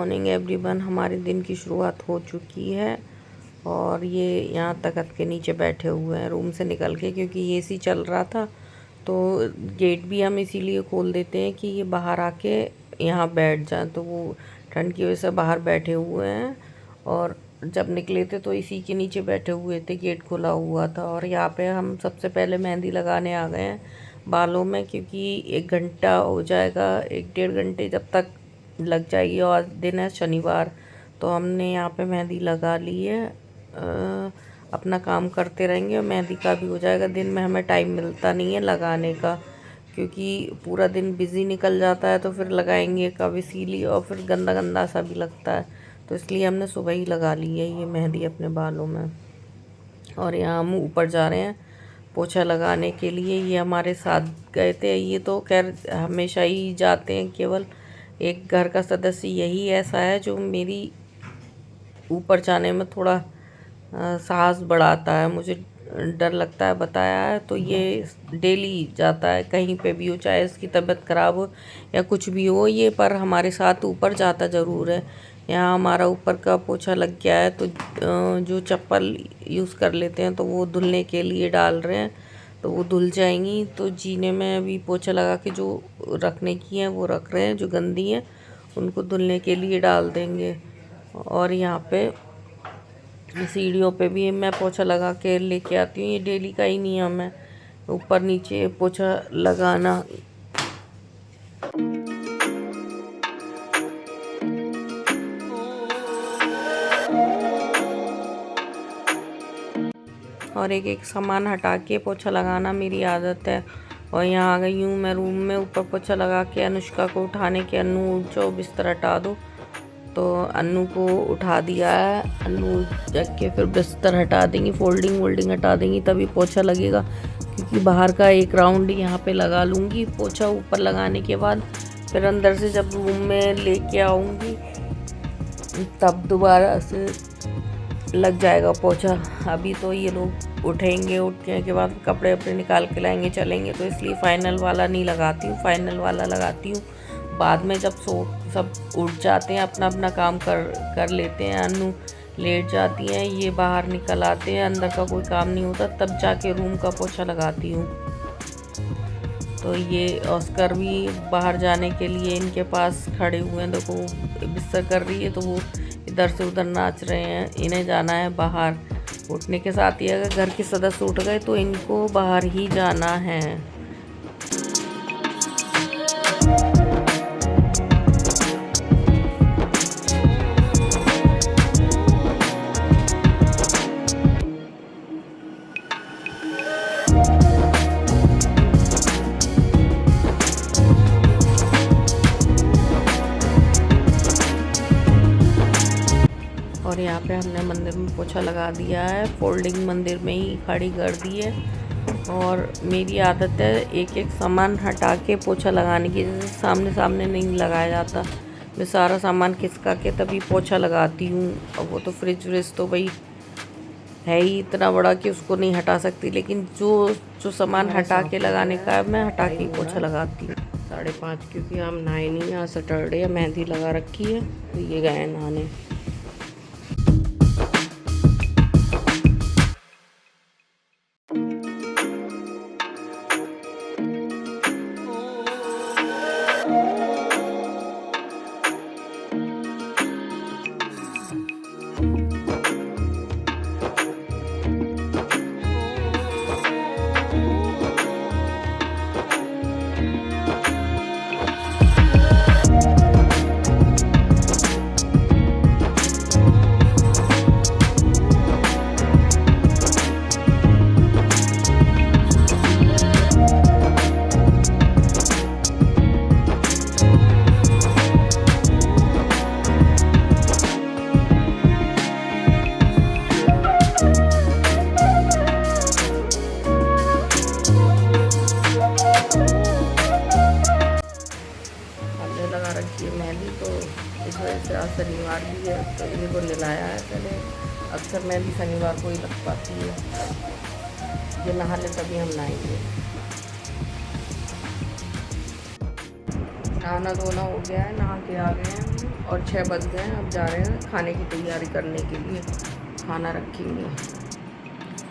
Morning everyone. हमारे दिन की शुरुआत हो चुकी है और ये यहाँ तख्त के नीचे बैठे हुए हैं रूम से निकल के, क्योंकि एसी चल रहा था तो गेट भी हम इसीलिए खोल देते हैं कि ये बाहर आके यहाँ बैठ जाएं। तो वो ठंड की वजह से बाहर बैठे हुए हैं और जब निकले थे तो इसी के नीचे बैठे हुए थे, गेट खुला हुआ था। और यहाँ पे हम सबसे पहले मेहंदी लगाने आ गए हैं बालों में, क्योंकि 1 घंटा हो जाएगा, 1-1.5 घंटे जब तक लग जाएगी। और दिन है शनिवार, तो हमने यहाँ पे मेहंदी लगा ली है। अपना काम करते रहेंगे और मेहंदी का भी हो जाएगा। दिन में हमें टाइम मिलता नहीं है लगाने का, क्योंकि पूरा दिन बिज़ी निकल जाता है, तो फिर लगाएंगे कब, इसीलिए। और फिर गंदा गंदा सा भी लगता है, तो इसलिए हमने सुबह ही लगा ली है ये मेहंदी अपने बालों में। और यहाँ हम ऊपर जा रहे हैं पोछा लगाने के लिए। ये हमारे साथ गए थे, ये तो खैर हमेशा ही जाते हैं, केवल एक घर का सदस्य यही ऐसा है जो मेरी ऊपर जाने में थोड़ा साहस बढ़ाता है। मुझे डर लगता है, बताया है, तो ये डेली जाता है कहीं पे भी हो, चाहे इसकी तबीयत ख़राब हो या कुछ भी हो ये, पर हमारे साथ ऊपर जाता ज़रूर है। यहाँ हमारा ऊपर का पोछा लग गया है, तो जो चप्पल यूज़ कर लेते हैं तो वो धुलने के लिए डाल रहे हैं, तो वो धुल जाएंगी। तो जीने में अभी पोछा लगा के जो रखने की हैं वो रख रहे हैं, जो गंदी हैं उनको धुलने के लिए डाल देंगे। और यहाँ पे सीढ़ियों पे भी मैं पोछा लगा के लेके आती हूँ, ये डेली का ही नियम है ऊपर नीचे पोछा लगाना। और एक एक सामान हटा के पोछा लगाना मेरी आदत है। और यहाँ आ गई हूँ मैं रूम में, ऊपर पोछा लगा के अनुष्का को उठाने के, अन्नू उठ जाओ बिस्तर हटा दो, तो अन्नू को उठा दिया है। अन्नू जग के फिर बिस्तर हटा देंगी, फोल्डिंग हटा देंगी, तभी पोछा लगेगा। क्योंकि बाहर का एक राउंड यहाँ पे लगा लूँगी पोछा ऊपर लगाने के बाद, फिर अंदर से जब रूम में लेके आऊँगी तब दोबारा से लग जाएगा पोछा। अभी तो ये लोग उठेंगे, उठने के बाद कपड़े अपने निकाल के लाएंगे, चलेंगे, तो इसलिए फ़ाइनल वाला नहीं लगाती हूँ। फ़ाइनल वाला लगाती हूँ बाद में, जब सब उठ जाते हैं, अपना अपना काम कर लेते हैं, अन्नू लेट जाती हैं, ये बाहर निकल आते हैं, अंदर का कोई काम नहीं होता, तब जाके रूम का पोछा लगाती हूँ। तो ये ऑस्कर भी बाहर जाने के लिए इनके पास खड़े हुए हैं, देखो बिस्तर कर रही है तो वो इधर से उधर नाच रहे हैं। इन्हें जाना है बाहर, उठने के साथ ही अगर घर के सदस्य उठ गए तो इनको बाहर ही जाना है। और यहाँ पे हमने मंदिर में पोछा लगा दिया है, फोल्डिंग मंदिर में ही खड़ी कर दी है। और मेरी आदत है एक एक सामान हटा के पोछा लगाने की, जैसे सामने सामने नहीं लगाया जाता, मैं सारा सामान खिसका के तभी पोछा लगाती हूँ। और वो तो फ्रिज तो भाई है ही इतना बड़ा कि उसको नहीं हटा सकती, लेकिन जो सामान हटा के लगाने का है मैं हटा के पोछा लगाती हूँ। 5:30, क्योंकि हम नहाए नहीं, यहाँ सैटरडे है, मेहंदी लगा रखी है, तो ये गए नहाने। इस वजह से आज शनिवार भी है तो इन्हीं को नहलाया है। पहले अक्सर मैं भी शनिवार को ही लग पाती है, ये नहा ले तभी हम नहाएंगे। नहाना धोना हो गया है, नहा के आ गए हैं। और 6 बज गए हैं। अब जा रहे हैं खाने की तैयारी करने के लिए, खाना रखेंगे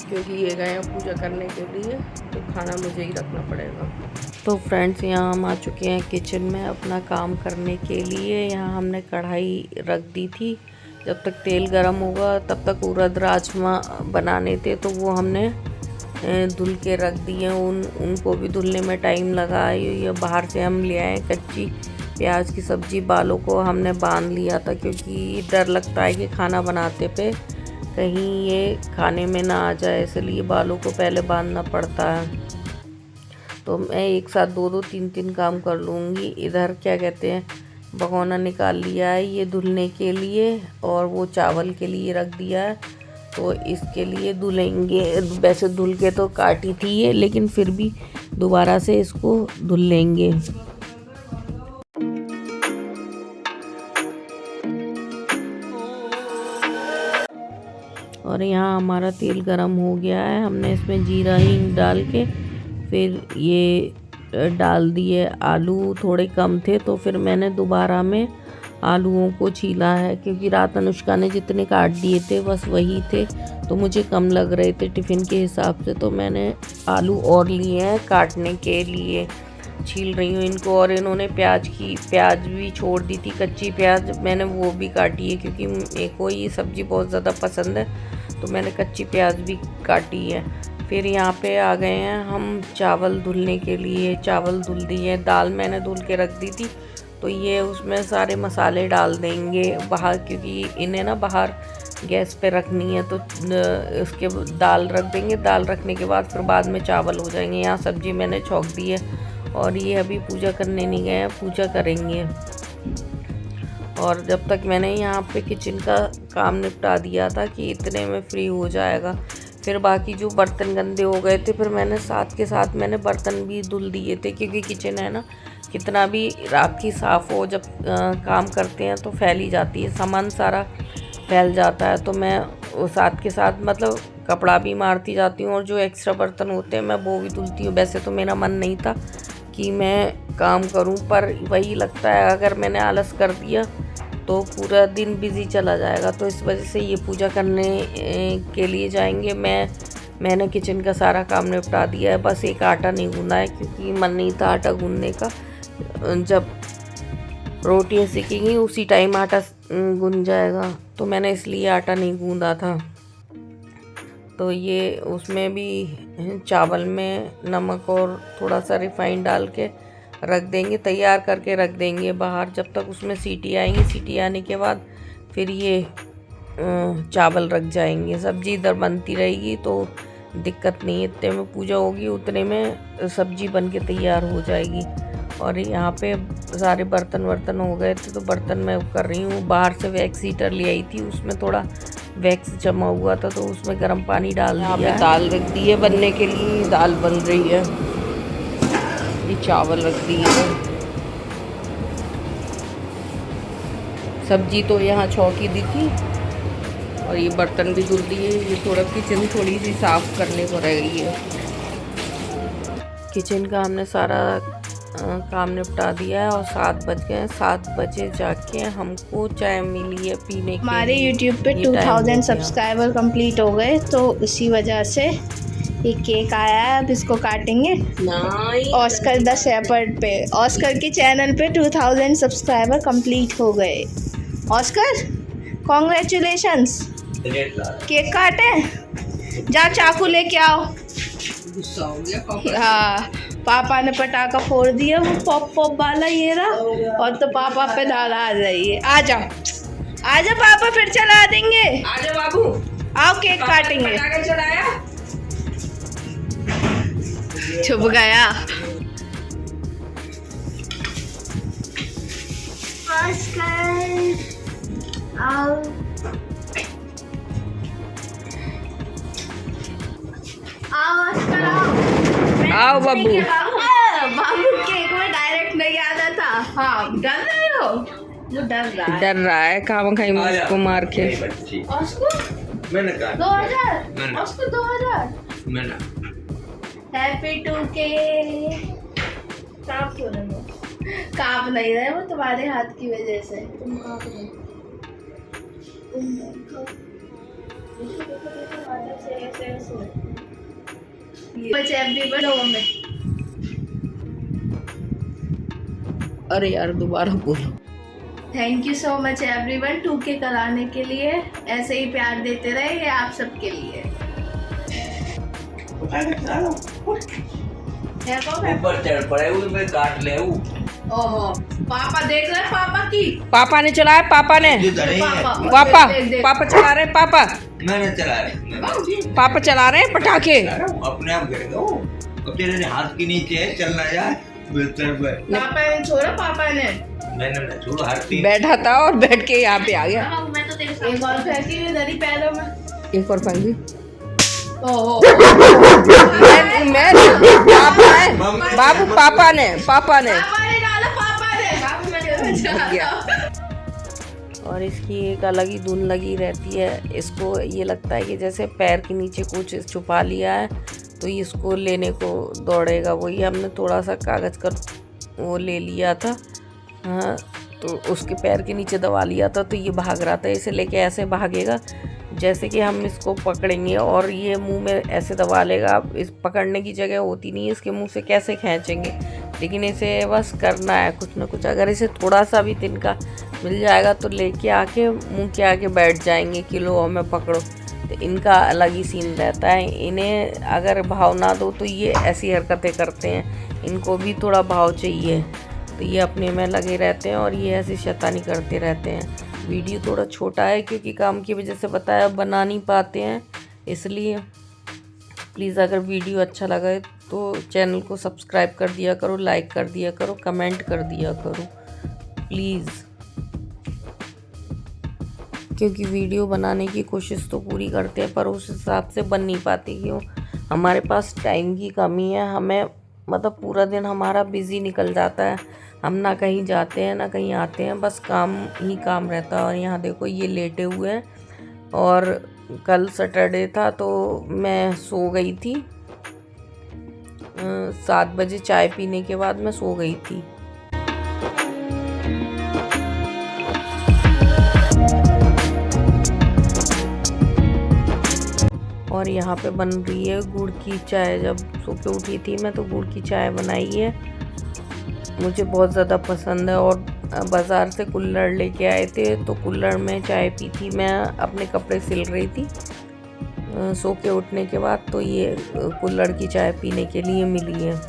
क्योंकि ये गए हैं पूजा करने के लिए, तो खाना मुझे ही रखना पड़ेगा। तो फ्रेंड्स यहाँ हम आ चुके हैं किचन में अपना काम करने के लिए। यहाँ हमने कढ़ाई रख दी थी, जब तक तेल गरम होगा तब तक उड़द राजमा बनाने थे, तो वो हमने धुल के रख दिए। उनको भी धुलने में टाइम लगा। ये बाहर से हम ले आए कच्ची प्याज की सब्ज़ी, बालों को हमने बांध लिया था क्योंकि डर लगता है कि खाना बनाते पे कहीं ये खाने में ना आ जाए, इसलिए बालों को पहले बांधना पड़ता है। तो मैं एक साथ 2-2 3-3 काम कर लूँगी। इधर क्या कहते हैं, भगोना निकाल लिया है ये धुलने के लिए, और वो चावल के लिए रख दिया है, तो इसके लिए धुलेंगे। वैसे धुल के तो काटी थी ये, लेकिन फिर भी दोबारा से इसको धुल लेंगे। और यहाँ हमारा तेल गरम हो गया है। हमने इसमें जीरा हींग डाल के फिर ये डाल दिए आलू। थोड़े कम थे तो फिर मैंने दोबारा में आलूओं को छीला है, क्योंकि रात अनुष्का ने जितने काट दिए थे बस वही थे, तो मुझे कम लग रहे थे टिफ़िन के हिसाब से, तो मैंने आलू और लिए हैं काटने के लिए। छील रही हूँ इनको। और इन्होंने प्याज भी छोड़ दी थी, कच्ची प्याज मैंने वो भी काटी है, क्योंकि मेरे को ये सब्ज़ी बहुत ज़्यादा पसंद है, तो मैंने कच्ची प्याज भी काटी है। फिर यहाँ पे आ गए हैं हम चावल धुलने के लिए। चावल धुल दिए, दाल मैंने धुल के रख दी थी, तो ये उसमें सारे मसाले डाल देंगे बाहर, क्योंकि इन्हें ना बाहर गैस पे रखनी है, तो उसके दाल रख देंगे। दाल रखने के बाद फिर बाद में चावल हो जाएंगे। यहाँ सब्ज़ी मैंने छौंक दी है, और ये अभी पूजा करने नहीं गए हैं, पूजा करेंगे। और जब तक मैंने यहाँ पे किचन का काम निपटा दिया था कि इतने में फ्री हो जाएगा। फिर बाकी जो बर्तन गंदे हो गए थे, फिर मैंने साथ के साथ मैंने बर्तन भी धुल दिए थे, क्योंकि किचन है ना, कितना भी राखी साफ़ हो, जब काम करते हैं तो फैल ही जाती है, सामान सारा फैल जाता है। तो मैं वो साथ के साथ मतलब कपड़ा भी मारती जाती हूँ, और जो एक्स्ट्रा बर्तन होते हैं मैं वो भी धुलती हूँ। वैसे तो मेरा मन नहीं था कि मैं काम करूं, पर वही लगता है अगर मैंने आलस कर दिया तो पूरा दिन बिज़ी चला जाएगा। तो इस वजह से ये पूजा करने के लिए जाएंगे। मैंने किचन का सारा काम निपटा दिया है, बस एक आटा नहीं गूंदा है, क्योंकि मन नहीं था आटा गूंदने का। जब रोटियां सीखेंगी उसी टाइम आटा गूंद जाएगा, तो मैंने इसलिए आटा नहीं गूंदा था। तो ये उसमें भी चावल में नमक और थोड़ा सा रिफाइंड डाल के रख देंगे, तैयार करके रख देंगे बाहर, जब तक उसमें सीटी आएंगी। सीटी आने के बाद फिर ये चावल रख जाएंगे। सब्ज़ी इधर बनती रहेगी तो दिक्कत नहीं है, इतने में पूजा होगी उतने में सब्ज़ी बन के तैयार हो जाएगी। और यहाँ पे सारे बर्तन वर्तन हो गए थे, तो बर्तन मैं कर रही हूँ। बाहर से वैक्स हीटर ले आई थी, उसमें थोड़ा वैक्स जमा हुआ था, तो उसमें गर्म पानी डाल दिया। दाल रख दी है बनने के लिए, दाल बन रही है। ये चावल रख दिए है। सब्जी तो यहाँ छौंकी दी थी, और ये बर्तन भी धुल दिए। ये थोड़ा किचन थोड़ी सी साफ़ करने को रह गई है। किचन का हमने सारा काम निपटा दिया है, और 7 बज गए। 7 बजे जाके हमको चाय मिली है पीने के। हमारे YouTube पे 2000 सब्सक्राइबर कंप्लीट हो गए, तो उसी वजह से ये केक आया है। अब इसको काटेंगे। ऑस्कर द शेपर्ड पे, ऑस्कर के चैनल पे 2000 सब्सक्राइबर कंप्लीट हो गए। Oscar congratulations. केक काटे, जा चाकू लेके आओ। गुस्सा हो गया। हाँ, पापा ने पटाखा फोड़ दिया, वो पॉप पॉप वाला ये रहा, और तो पापा पे दादा आ जाइए। आ जाओ पापा, फिर चला देंगे। आ जाओ बाबू, आओ केक काटेंगे। चलाया, छुप गया। आओ बाबू। बाबू केक में डायरेक्ट नहीं आता था। हाँ, डर रहे हो? वो डर रहा है काम खाई मुझको मार के। मैंने 2000 उसको 2000 हैप्पी टू के। कांप नहीं रहे वो तुम्हारे हाथ की वजह से। तुम कांप रहे में। अरे यार दोबारा बोलो। Thank you so much everyone 2K कराने के लिए। ऐसे ही प्यार देते रहेंगे आप सबके लिए। ऊपर चढ़ पड़े मैं काट ले। ओहो पापा देख रहे पापा की। पापा ने चलाया, पापा ने। पापा पापा चला रहे, पापा मैंने चला रहे। पापा चला रहे हैं पटाखे। अपने आप गिर गए। अब तेरे हाथ के नीचे चलना यार बिस्तर पर। पापा ने छोड़ा, पापा ने मैंने छोड़ा हाथ बैठा था और बैठ के यहाँ पे आ गया। मैं तो एक और फेंकी इधर ही पैरों में। एक और फेंक दी। ओहो मैं पापा है बाबू, पापा ने डाला, पापा ने गया। और इसकी एक अलग ही धुन लगी रहती है। इसको ये लगता है कि जैसे पैर के नीचे कुछ छुपा लिया है तो इसको लेने को दौड़ेगा। वही हमने थोड़ा सा कागज़ का वो ले लिया था, हाँ, तो उसके पैर के नीचे दबा लिया था तो ये भाग रहा था। इसे लेके ऐसे भागेगा जैसे कि हम इसको पकड़ेंगे और ये मुंह में ऐसे दबा लेगा। इस पकड़ने की जगह होती नहीं है, इसके मुंह से कैसे खींचेंगे, लेकिन इसे बस करना है कुछ ना कुछ। अगर इसे थोड़ा सा भी तिनका मिल जाएगा तो लेके आके मुंह के आगे बैठ जाएंगे कि लो हमें पकड़ो। तो इनका अलग ही सीन रहता है। इन्हें अगर भाव ना दो तो ये ऐसी हरकतें करते हैं। इनको भी थोड़ा भाव चाहिए तो ये अपने में लगे रहते हैं और ये ऐसी शैतानी करते रहते हैं। वीडियो थोड़ा छोटा है क्योंकि काम की वजह से बताया बना नहीं पाते हैं, इसलिए प्लीज़ अगर वीडियो अच्छा लगे तो चैनल को सब्सक्राइब कर दिया करो, लाइक कर दिया करो, कमेंट कर दिया करो प्लीज़। क्योंकि वीडियो बनाने की कोशिश तो पूरी करते हैं पर उस हिसाब से बन नहीं पाती, क्यों हमारे पास टाइम की कमी है। हमें मतलब पूरा दिन हमारा बिज़ी निकल जाता है, हम ना कहीं जाते हैं ना कहीं आते हैं, बस काम ही काम रहता है। और यहाँ देखो ये लेटे हुए हैं और कल सैटरडे था तो मैं सो गई थी। 7 बजे चाय पीने के बाद मैं सो गई थी। और यहाँ पे बन रही है गुड़ की चाय। जब सो के उठी थी मैं तो गुड़ की चाय बनाई है, मुझे बहुत ज़्यादा पसंद है। और बाज़ार से कुल्हड़ लेके आए थे तो कुल्हड़ में चाय पी थी। मैं अपने कपड़े सिल रही थी सो के उठने के बाद, तो ये कुल्हड़ की चाय पीने के लिए मिली है।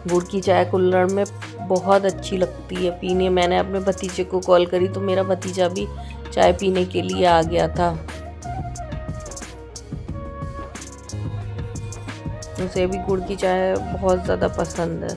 गुड़ की चाय कुल्हड़ में बहुत अच्छी लगती है पीने। मैंने अपने भतीजे को कॉल करी तो मेरा भतीजा भी चाय पीने के लिए आ गया था, उसे भी गुड़ की चाय बहुत ज़्यादा पसंद है।